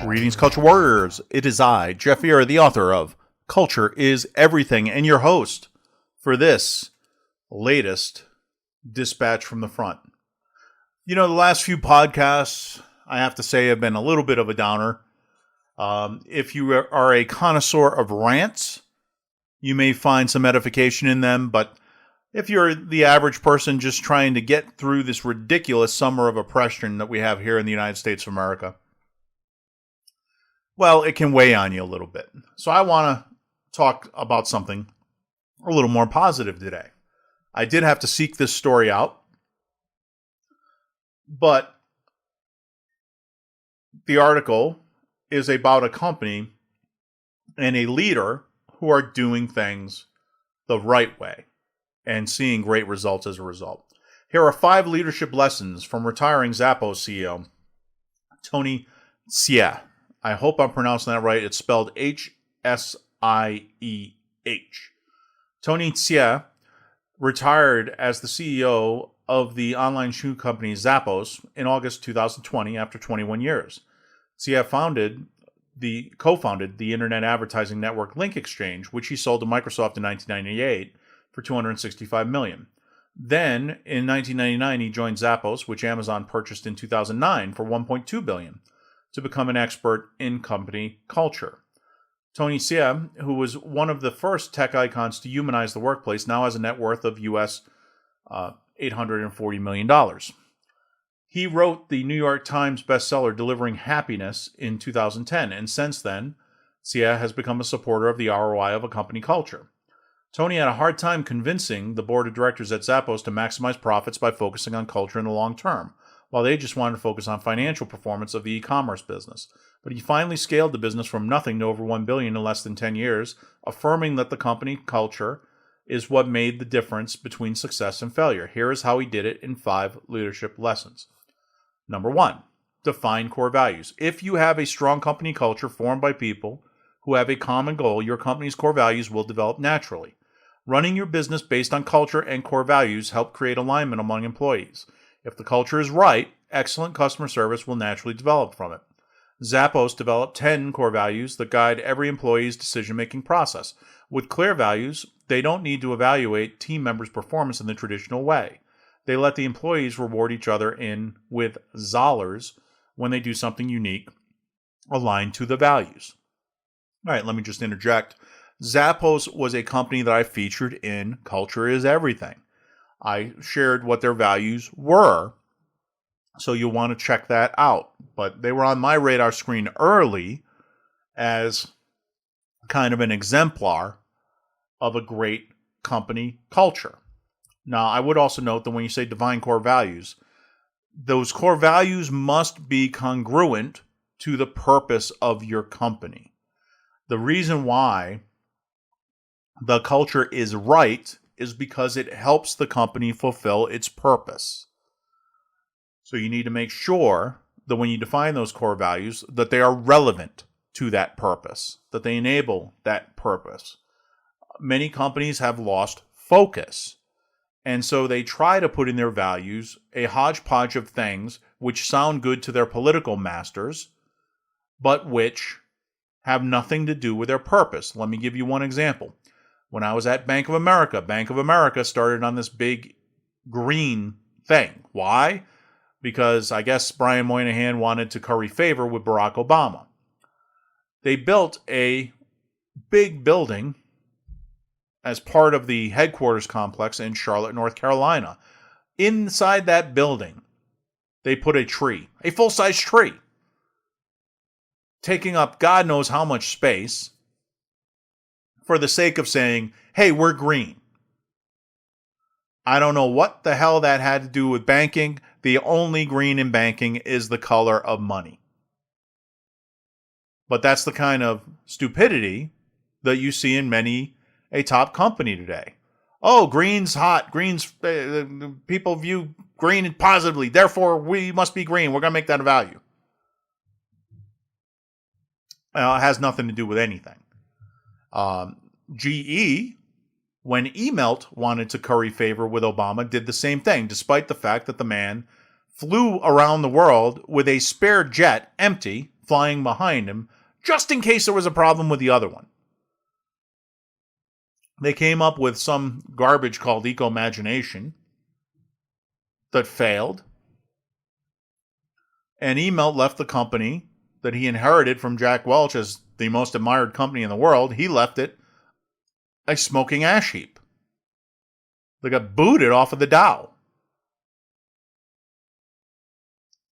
Greetings, Culture Warriors. It is I, Jeff Ear, the author of Culture is Everything, and your host for this latest dispatch from the front. You know, the last few podcasts, I have to say, have been a little bit of a downer. If you are a connoisseur of rants, you may find some edification in them, but if you're the average person just trying to get through this ridiculous summer of oppression that we have here in the United States of America, well, it can weigh on you a little bit. So I want to talk about something a little more positive today. I did have to seek this story out, but the article is about a company and a leader who are doing things the right way and seeing great results as a result. Here are 5 leadership lessons from retiring Zappos CEO, Hsieh. I hope I'm pronouncing that right. It's spelled Hsieh. Hsieh retired as the CEO of the online shoe company Zappos in August 2020 after 21 years. Hsieh co-founded the internet advertising network Link Exchange, which he sold to Microsoft in 1998 for $265 million. Then, in 1999, he joined Zappos, which Amazon purchased in 2009 for $1.2 billion. To become an expert in company culture. Hsieh, who was one of the first tech icons to humanize the workplace, now has a net worth of US $840 million. He wrote the New York Times bestseller Delivering Happiness in 2010, and since then, Hsieh has become a supporter of the ROI of a company culture. Tony had a hard time convincing the board of directors at Zappos to maximize profits by focusing on culture in the long term, while they just wanted to focus on financial performance of the e-commerce business. But he finally scaled the business from nothing to over $1 billion in less than 10 years, affirming that the company culture is what made the difference between success and failure. Here is how he did it in 5 leadership lessons. Number 1, define core values. If you have a strong company culture formed by people who have a common goal, your company's core values will develop naturally. Running your business based on culture and core values help create alignment among employees. If the culture is right, excellent customer service will naturally develop from it. Zappos developed 10 core values that guide every employee's decision-making process. With clear values, they don't need to evaluate team members' performance in the traditional way. They let the employees reward each other with Zollars when they do something unique aligned to the values. All right, let me just interject. Zappos was a company that I featured in Culture is Everything. I shared what their values were, so you'll want to check that out. But they were on my radar screen early as kind of an exemplar of a great company culture. Now, I would also note that when you say define core values, those core values must be congruent to the purpose of your company. The reason why the culture is right is because it helps the company fulfill its purpose. So you need to make sure that when you define those core values, that they are relevant to that purpose, that they enable that purpose. Many companies have lost focus, and so they try to put in their values a hodgepodge of things which sound good to their political masters, but which have nothing to do with their purpose. Let me give you one example. When I was at Bank of America started on this big green thing. Why? Because I guess Brian Moynihan wanted to curry favor with Barack Obama. They built a big building as part of the headquarters complex in Charlotte, North Carolina. Inside that building, they put a tree, a full-size tree, taking up God knows how much space, for the sake of saying, hey, we're green. I don't know what the hell that had to do with banking. The only green in banking is the color of money. But that's the kind of stupidity that you see in a top company today. Oh, green's hot. People view green positively. Therefore, we must be green. We're going to make that a value. It has nothing to do with anything. GE When Emelt wanted to curry favor with Obama, did the same thing, despite the fact that the man flew around the world with a spare jet empty flying behind him, just in case there was a problem with the other one. They came up with some garbage called eco-imagination that failed. And Emelt left the company that he inherited from Jack Welch as the most admired company in the world. He left it a smoking ash heap. They got booted off of the Dow.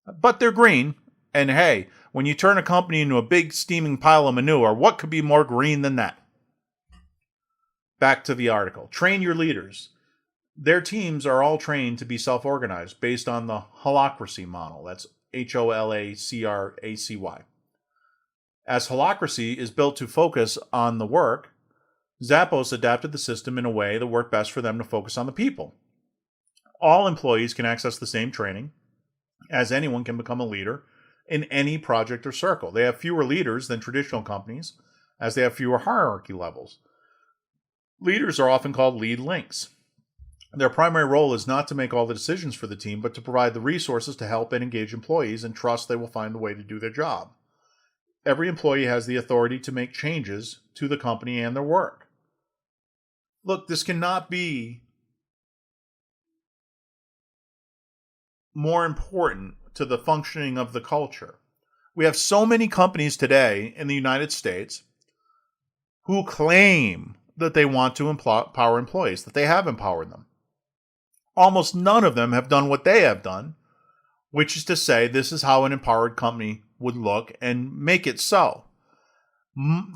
But they're green. And hey, when you turn a company into a big steaming pile of manure, what could be more green than that? Back to the article. Train your leaders. Their teams are all trained to be self-organized based on the holacracy model. That's HOLACRACY. As holacracy is built to focus on the work, Zappos adapted the system in a way that worked best for them to focus on the people. All employees can access the same training, as anyone can become a leader in any project or circle. They have fewer leaders than traditional companies, as they have fewer hierarchy levels. Leaders are often called lead links. Their primary role is not to make all the decisions for the team, but to provide the resources to help and engage employees and trust they will find a way to do their job. Every employee has the authority to make changes to the company and their work. Look, this cannot be more important to the functioning of the culture. We have so many companies today in the United States who claim that they want to empower employees, that they have empowered them. Almost none of them have done what they have done, which is to say this is how an empowered company would look and make it so.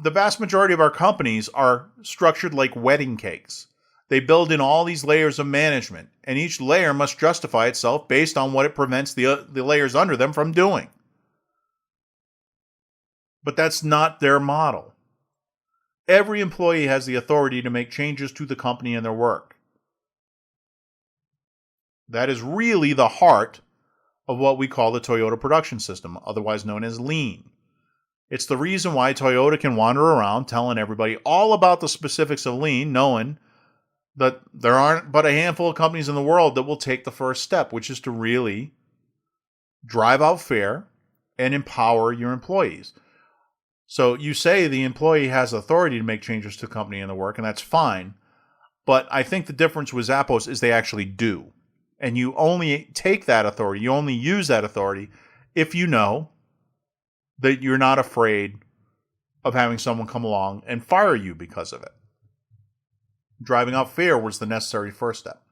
The vast majority of our companies are structured like wedding cakes. They build in all these layers of management, and each layer must justify itself based on what it prevents the layers under them from doing. But that's not their model. Every employee has the authority to make changes to the company and their work. That is really the heart of what we call the Toyota production system, otherwise known as Lean. It's the reason why Toyota can wander around telling everybody all about the specifics of Lean, knowing that there aren't but a handful of companies in the world that will take the first step, which is to really drive out fear and empower your employees. So you say the employee has authority to make changes to the company and the work, and that's fine. But I think the difference with Zappos is they actually do. And you only take that authority, you only use that authority if you know that you're not afraid of having someone come along and fire you because of it. Driving out fear was the necessary first step.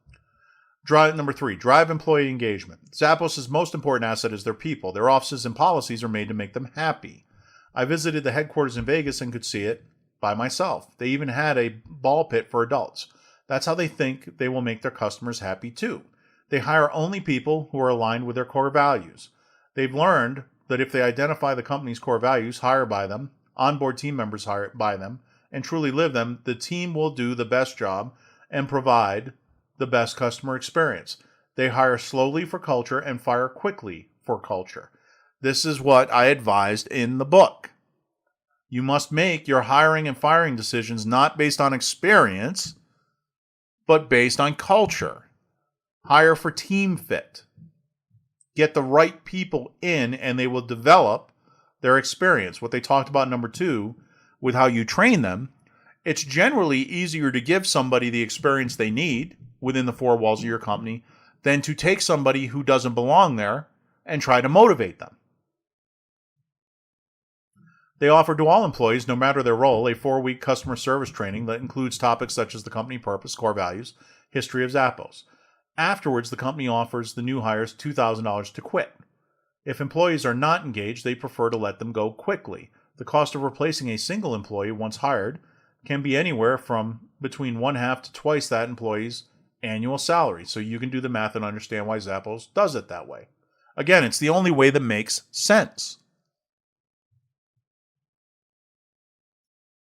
Number 3, drive employee engagement. Zappos' most important asset is their people. Their offices and policies are made to make them happy. I visited the headquarters in Vegas and could see it by myself. They even had a ball pit for adults. That's how they think they will make their customers happy too. They hire only people who are aligned with their core values. They've learned that if they identify the company's core values, hire by them, onboard team members hire by them, and truly live them, the team will do the best job and provide the best customer experience. They hire slowly for culture and fire quickly for culture. This is what I advised in the book. You must make your hiring and firing decisions not based on experience, but based on culture. Hire for team fit. Get the right people in and they will develop their experience. What they talked about number 2, with how you train them, it's generally easier to give somebody the experience they need within the 4 walls of your company than to take somebody who doesn't belong there and try to motivate them. They offer to all employees, no matter their role, a 4-week customer service training that includes topics such as the company purpose, core values, history of Zappos. Afterwards, the company offers the new hires $2,000 to quit. If employees are not engaged, they prefer to let them go quickly. The cost of replacing a single employee once hired can be anywhere from between 1/2 to twice that employee's annual salary. So you can do the math and understand why Zappos does it that way. Again, it's the only way that makes sense.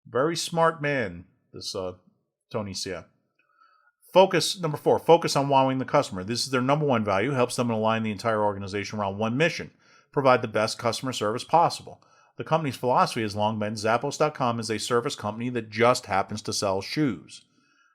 Very smart man, this Tony Hsieh. Number 4, focus on wowing the customer. This is their number 1 value, helps them align the entire organization around one mission, provide the best customer service possible. The company's philosophy has long been Zappos.com is a service company that just happens to sell shoes.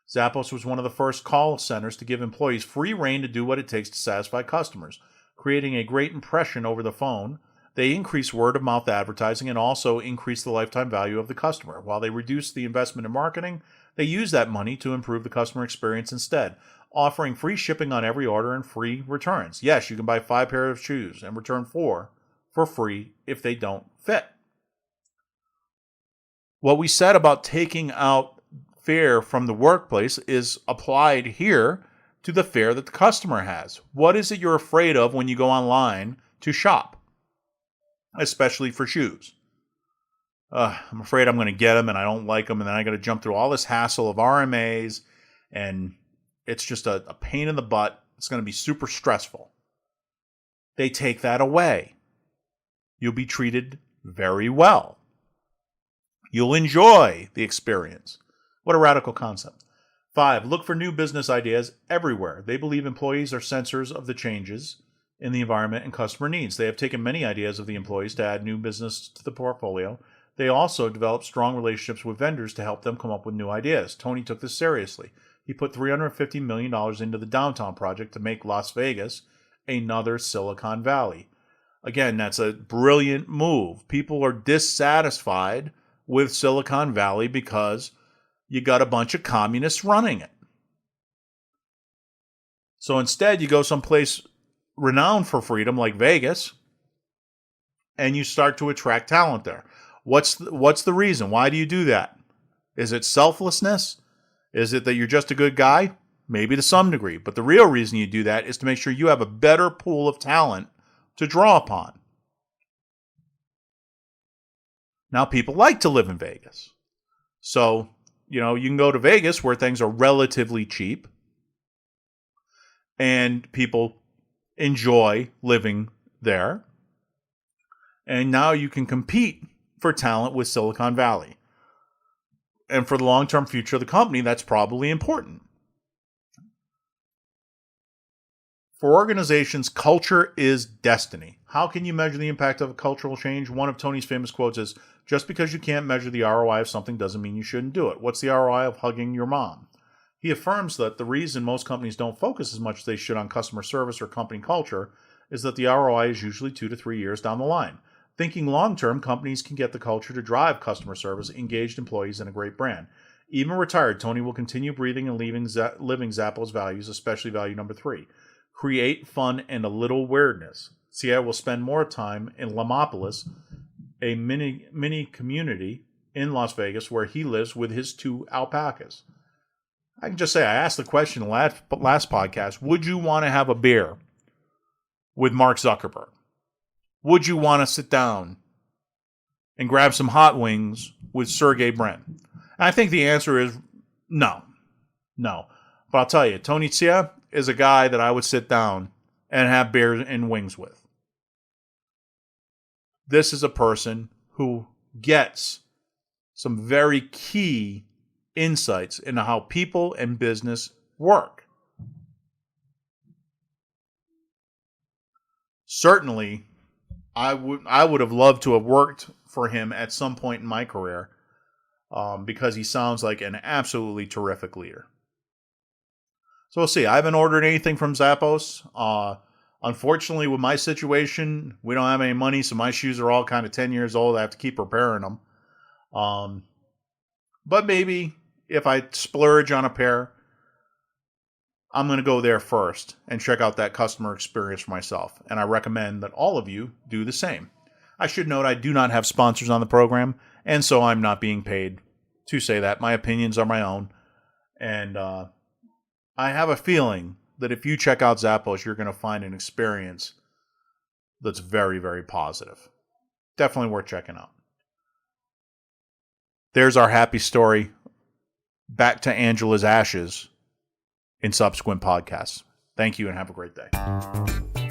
Zappos was one of the first call centers to give employees free rein to do what it takes to satisfy customers, creating a great impression over the phone. They increased word-of-mouth advertising and also increased the lifetime value of the customer. While they reduced the investment in marketing, they used that money to improve the customer experience instead, offering free shipping on every order and free returns. Yes, you can buy 5 pairs of shoes and return 4 for free if they don't fit. What we said about taking out fear from the workplace is applied here to the fear that the customer has. What is it you're afraid of when you go online to shop, especially for shoes? I'm afraid I'm going to get them and I don't like them, and then I got to jump through all this hassle of RMAs, and it's just a pain in the butt. It's going to be super stressful. They take that away. You'll be treated very well. You'll enjoy the experience. What a radical concept. 5, look for new business ideas everywhere. They believe employees are sensors of the changes in the environment and customer needs. They have taken many ideas of the employees to add new business to the portfolio. They also developed strong relationships with vendors to help them come up with new ideas. Tony took this seriously. He put $350 million into the downtown project to make Las Vegas another Silicon Valley. Again, that's a brilliant move. People are dissatisfied with Silicon Valley because you got a bunch of communists running it. So instead, you go someplace renowned for freedom like Vegas, and you start to attract talent there. What's the reason? Why do you do that? Is it selflessness? Is it that you're just a good guy? Maybe to some degree. But the real reason you do that is to make sure you have a better pool of talent to draw upon. Now, people like to live in Vegas. So, you can go to Vegas where things are relatively cheap and people enjoy living there. And now you can compete for talent with Silicon Valley. And for the long-term future of the company, that's probably important. For organizations, culture is destiny. How can you measure the impact of a cultural change? One of Tony's famous quotes is, just because you can't measure the ROI of something doesn't mean you shouldn't do it. What's the ROI of hugging your mom? He affirms that the reason most companies don't focus as much as they should on customer service or company culture is that the ROI is usually 2 to 3 years down the line. Thinking long-term, companies can get the culture to drive customer service, engaged employees, and a great brand. Even retired, Tony will continue breathing and living Zappos values, especially value number 3. Create fun and a little weirdness. Hsieh will spend more time in Lamopolis, a mini community in Las Vegas where he lives with his 2 alpacas. I can just say, I asked the question in the last podcast, would you want to have a beer with Mark Zuckerberg? Would you want to sit down and grab some hot wings with Sergey Brin? And I think the answer is no. No. But I'll tell you, Tony Hsieh is a guy that I would sit down and have beers and wings with. This is a person who gets some very key insights into how people and business work. Certainly, I would have loved to have worked for him at some point in my career because he sounds like an absolutely terrific leader. So we'll see. I haven't ordered anything from Zappos. Unfortunately, with my situation, we don't have any money, so my shoes are all kind of 10 years old. I have to keep repairing them. But maybe if I splurge on a pair, I'm going to go there first and check out that customer experience for myself. And I recommend that all of you do the same. I should note I do not have sponsors on the program, and so I'm not being paid to say that. My opinions are my own. And I have a feeling that if you check out Zappos, you're going to find an experience that's very, very positive. Definitely worth checking out. There's our happy story. Back to Angela's ashes in subsequent podcasts. Thank you and have a great day.